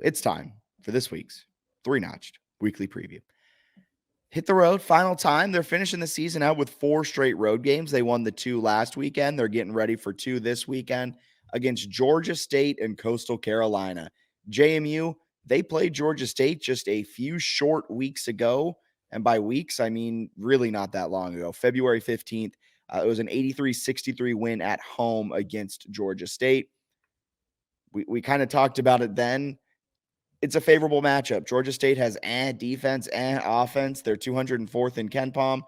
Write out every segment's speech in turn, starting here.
it's time for this week's three-notched weekly preview. Hit the road, final time. They're finishing the season out with 4 straight road games. They won the 2 last weekend. They're getting ready for 2 this weekend against Georgia State and Coastal Carolina. JMU, they played Georgia State just a few short weeks ago. And by weeks, I mean really not that long ago. February 15th, it was an 83-63 win at home against Georgia State. We kind of talked about it then. It's a favorable matchup. Georgia State has defense and offense. They're 204th in KenPom.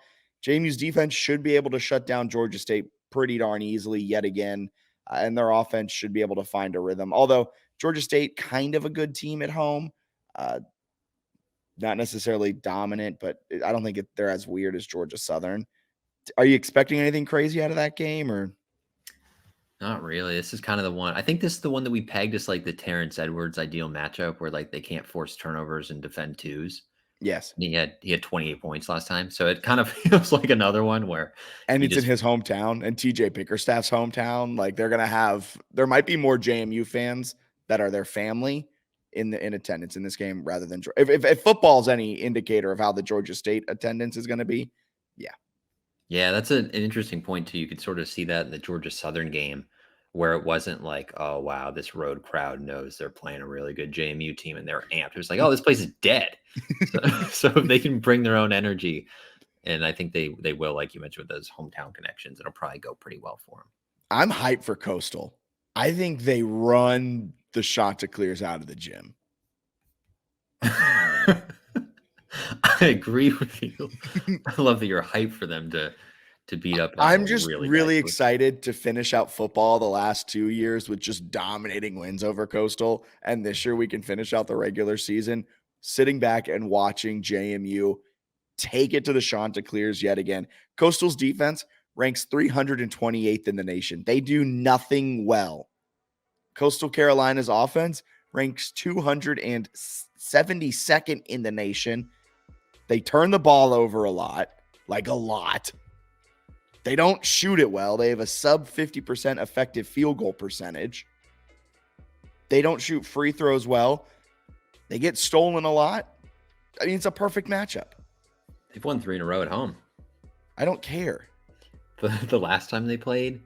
JMU's defense should be able to shut down Georgia State pretty darn easily yet again, and their offense should be able to find a rhythm. Although Georgia State, kind of a good team at home, not necessarily dominant, but I don't think they're as weird as Georgia Southern. Are you expecting anything crazy out of that game, or? Not really. This is kind of the one. I think this is the one that we pegged as like the Terrence Edwards ideal matchup, where like they can't force turnovers and defend twos. Yes. And he had 28 points last time, so it kind of feels like another one where. And it's in his hometown, and TJ Bickerstaff's hometown. Like there might be more JMU fans that are their family in attendance in this game rather than if football's any indicator of how the Georgia State attendance is going to be. Yeah, that's an interesting point too. You could sort of see that in the Georgia Southern game, where it wasn't like, oh wow, this road crowd knows they're playing a really good JMU team and they're amped. It was like, oh, this place is dead. So if they can bring their own energy, and I think they will, like you mentioned, with those hometown connections, it'll probably go pretty well for them. I'm hyped for Coastal. I think they run the Chanticleers out of the gym. I agree with you. I love that you're hyped for them to beat up. I'm just really excited to finish out football the last 2 years with just dominating wins over Coastal. And this year we can finish out the regular season sitting back and watching JMU take it to the Chanticleers yet again. Coastal's defense ranks 328th in the nation. They do nothing well. Coastal Carolina's offense ranks 272nd in the nation. They turn the ball over a lot. They don't shoot it well. They have a sub 50% effective field goal percentage. They don't shoot free throws well. They get stolen a lot. I mean, it's a perfect matchup. They've won 3 in a row at home. I don't care. The last time they played,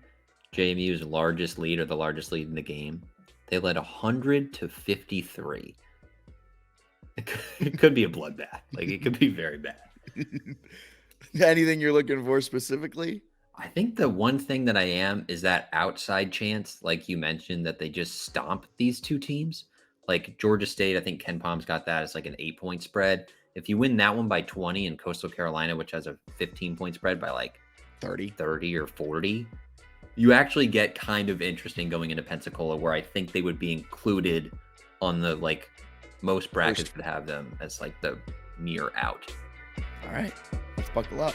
JMU's largest lead, or the largest lead in the game, they led 100-53. It could be a bloodbath. Like, it could be very bad. Anything you're looking for specifically? I think the one thing that I am is that outside chance, like you mentioned, that they just stomp these two teams. Like Georgia State, I think KenPom's got that as like an 8-point spread. If you win that one by 20, and Coastal Carolina, which has a 15-point spread, by like 30 or 40, you actually get kind of interesting going into Pensacola, where I think they would be included on the like most brackets would have them as like the near out. All right, let's buckle up.